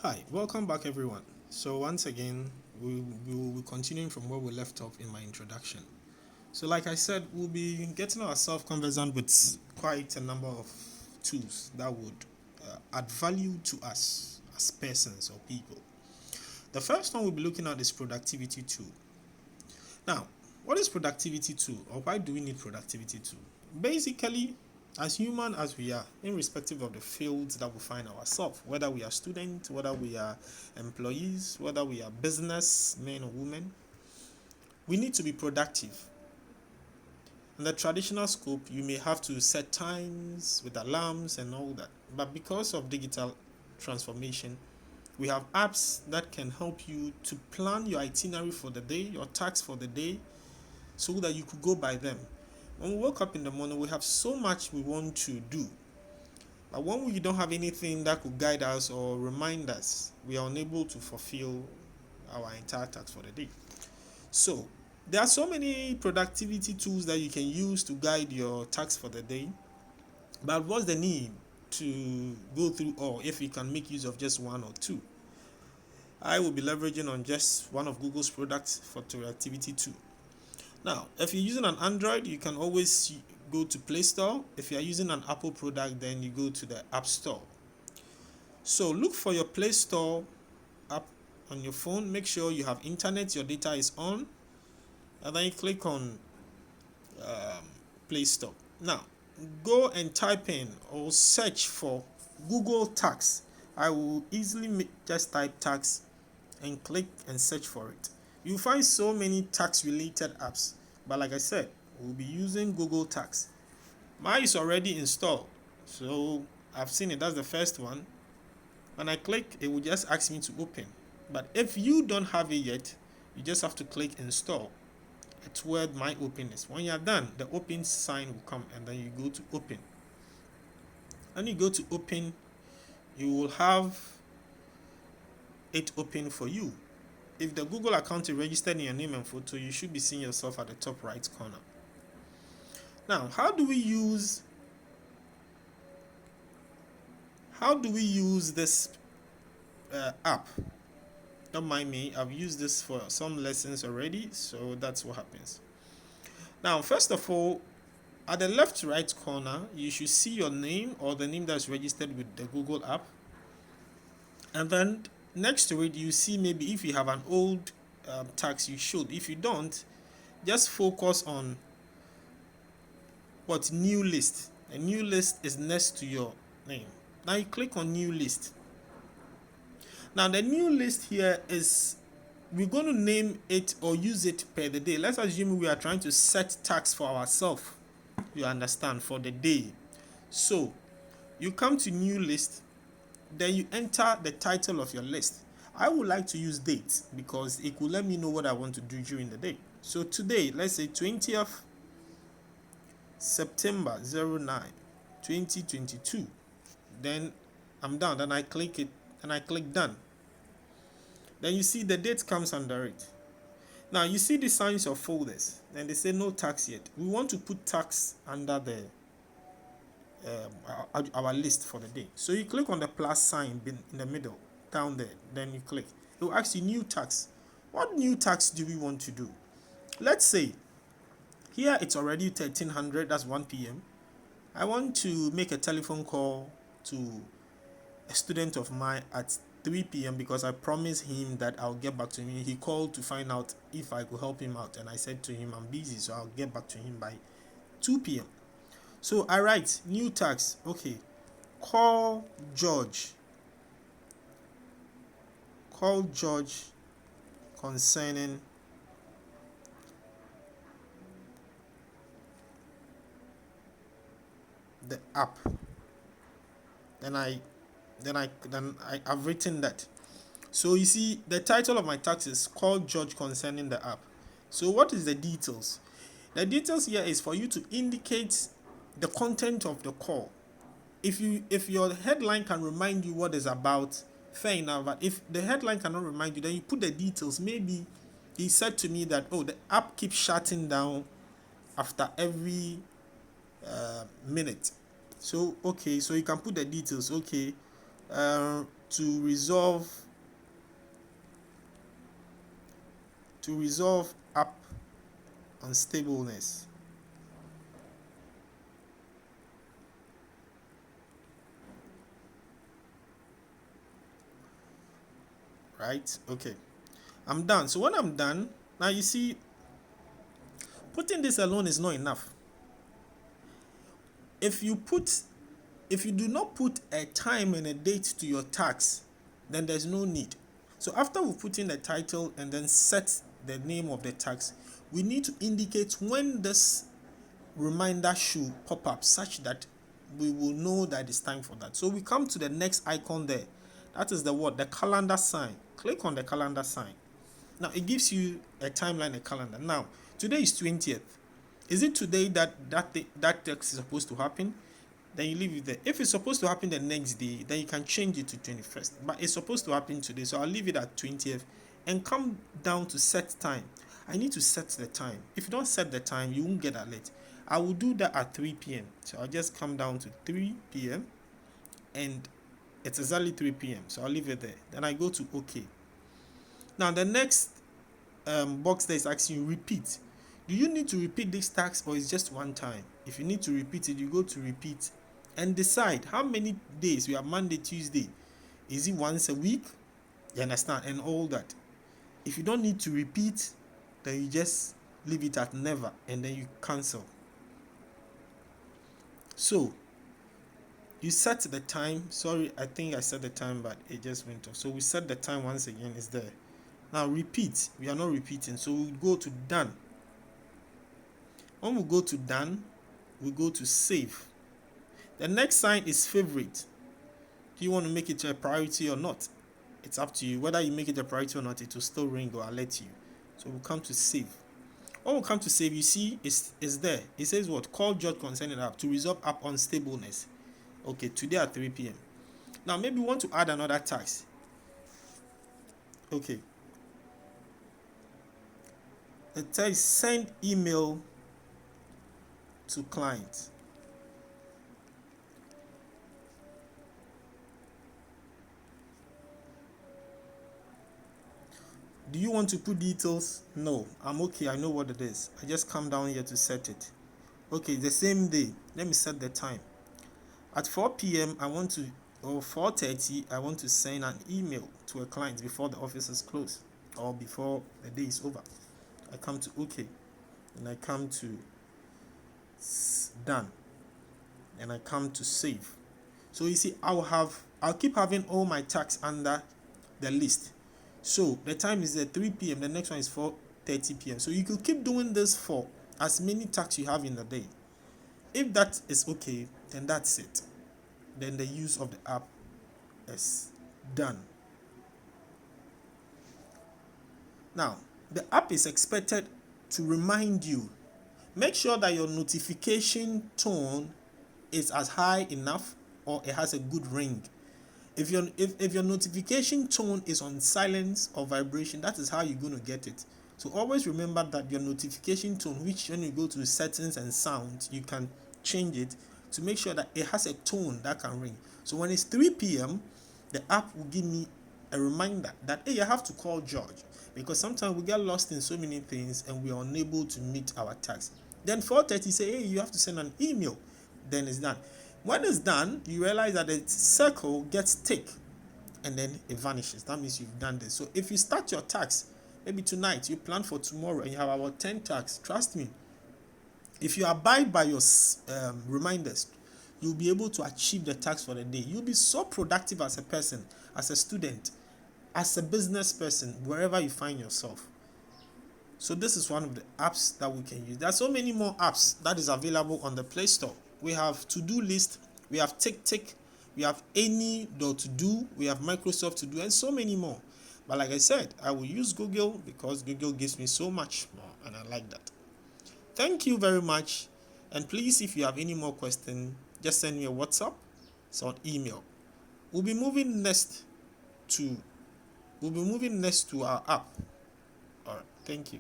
Hi, welcome back everyone. So once again, we will be continuing from where we left off in my introduction. So like I said, we'll be getting ourselves conversant with quite a number of tools that would add value to us as persons or people. The first one we'll be looking at is productivity tool. Now, what is productivity tool, or why do we need productivity tool? Basically, as human as we are, irrespective of the fields that we find ourselves, whether we are students, whether we are employees, whether we are business men or women, we need to be productive. In the traditional scope, you may have to set times with alarms and all that, but because of digital transformation, we have apps that can help you to plan your itinerary for the day, your tasks for the day, so that you could go by them. When we wake up in the morning, we have so much we want to do. But when we don't have anything that could guide us or remind us, we are unable to fulfill our entire task for the day. So, there are so many productivity tools that you can use to guide your tasks for the day. But what's the need to go through all if you can make use of just one or two? I will be leveraging on just one of Google's products for productivity tool. Now, if you're using an Android, you can always go to Play Store. If you are using an Apple product, then you go to the App Store. So look for your Play Store app on your phone. Make sure you have internet, your data is on, and then you click on Play Store. Now, go and type in or search for Google Tax. I will easily just type tax and click and search for it. You'll find so many tax related apps, but like I said, we'll be using Google Tax. Mine is already installed, so I've seen it. That's the first one. When I click, it will just ask me to open. But if you don't have it yet, you just have to click install. It's where my open is. When you're done, the open sign will come and then you go to open. When you go to open, you will have it open for you. If the Google account is registered in your name and photo, you should be seeing yourself at the top right corner. Now, how do we use this app? Don't mind me, I've used this for some lessons already, so that's what happens. Now, first of all, at the left right corner, you should see your name or the name that's registered with the Google app. And then next to it, you see maybe if you have an old tax, you should. If you don't, just focus on what new list. A new list is next to your name. Now you click on new list. Now the new list here is, we're going to name it or use it per the day. Let's assume we are trying to set tax for ourselves, you understand, for the day. So you come to new list, then you enter the title of your list. I would like to use dates because it will let me know what I want to do during the day. So today, let's say 20th September 09 2022. Then I'm done. Then I click it and I click done. Then you see the date comes under it. Now you see the signs of folders and they say no tax yet. We want to put tax under the our list for the day. So you click on the plus sign in the middle down there. Then you click. It will ask you new tax. What new tax do we want to do? Let's say here it's already 1300. That's 1 p.m. I want to make a telephone call to a student of mine at 3 p.m. because I promised him that I'll get back to him. He called to find out if I could help him out, and I said to him I'm busy, so I'll get back to him by 2 p.m. So I write new tax. Okay, call George concerning the app. I've written that. So you see the title of my tax is call George concerning the app. So what is the details? The details here is for you to indicate the content of the call. If your headline can remind you what it's about, fair enough. But if the headline cannot remind you, then you put the details. Maybe he said to me that, oh, the app keeps shutting down after every minute. So okay, so you can put the details. Okay, to resolve app unstableness. Right? Okay. I'm done. So when I'm done, now you see, putting this alone is not enough. If you do not put a time and a date to your tax, then there's no need. So after we put in the title and then set the name of the tax, we need to indicate when this reminder should pop up, such that we will know that it's time for that. So we come to the next icon there. That is the calendar sign. Click on the calendar sign. Now it gives you a timeline, a calendar. Now today is 20th. Is it today that text is supposed to happen? Then you leave it there. If it's supposed to happen the next day, then you can change it to 21st. But it's supposed to happen today, so I'll leave it at 20th and come down to set time. I need to set the time. If you don't set the time, you won't get alert. I will do that at 3 p.m. So I'll just come down to 3 p.m. and it's exactly 3 p.m. So I'll leave it there. Then I go to OK. Now the next box there is asking you repeat. Do you need to repeat this task or is just one time? If you need to repeat it, you go to repeat and decide how many days. We have Monday, Tuesday. Is it once a week? You understand? And all that. If you don't need to repeat, then you just leave it at never and then you cancel. So you set the time. Sorry, I think I set the time, but it just went off. So we set the time once again. It's there. Now repeat. We are not repeating. So we go to done. When we go to done, we go to save. The next sign is favorite. Do you want to make it a priority or not? It's up to you. Whether you make it a priority or not, it will still ring or alert you. So we'll come to save. When we come to save, you see it's there. It says what? Call George concerning app to resolve app unstableness. Okay, today at 3 p.m. Now maybe we want to add another task. Okay. It says send email to client. Do you want to put details? No, I'm okay. I know what it is. I just come down here to set it. Okay, the same day. Let me set the time. At 4 p.m. I want to, or 4:30, I want to send an email to a client before the office is closed or before the day is over. I come to OK, and I come to done, and I come to save. So you see, I'll keep having all my tasks under the list. So the time is at 3 p.m. The next one is 4:30 p.m. So you could keep doing this for as many tasks you have in the day. If that is okay, then that's it. Then the use of the app is done. Now, the app is expected to remind you. Make sure that your notification tone is as high enough or it has a good ring. If your notification tone is on silence or vibration, that is how you're going to get it. So always remember that your notification tone, which when you go to settings and sound, you can change it to make sure that it has a tone that can ring. So when it's 3 p.m., the app will give me a reminder that, hey, I have to call George, because sometimes we get lost in so many things and we are unable to meet our tasks. Then 4:30 say, hey, you have to send an email. Then it's done. When it's done, you realize that the circle gets thick and then it vanishes. That means you've done this. So if you start your task, maybe tonight, you plan for tomorrow and you have about 10 tasks, trust me, if you abide by your reminders, you'll be able to achieve the task for the day. You'll be so productive as a person, as a student, as a business person, wherever you find yourself. So this is one of the apps that we can use. There are so many more apps that is available on the Play Store. We have to-do list, we have Tick, we have any.to-do, we have Microsoft To-do, and so many more. But like I said, I will use Google because Google gives me so much more, and I like that. Thank you very much. And please, if you have any more questions, just send me a WhatsApp or email. We'll be moving next to our app. All right. Thank you.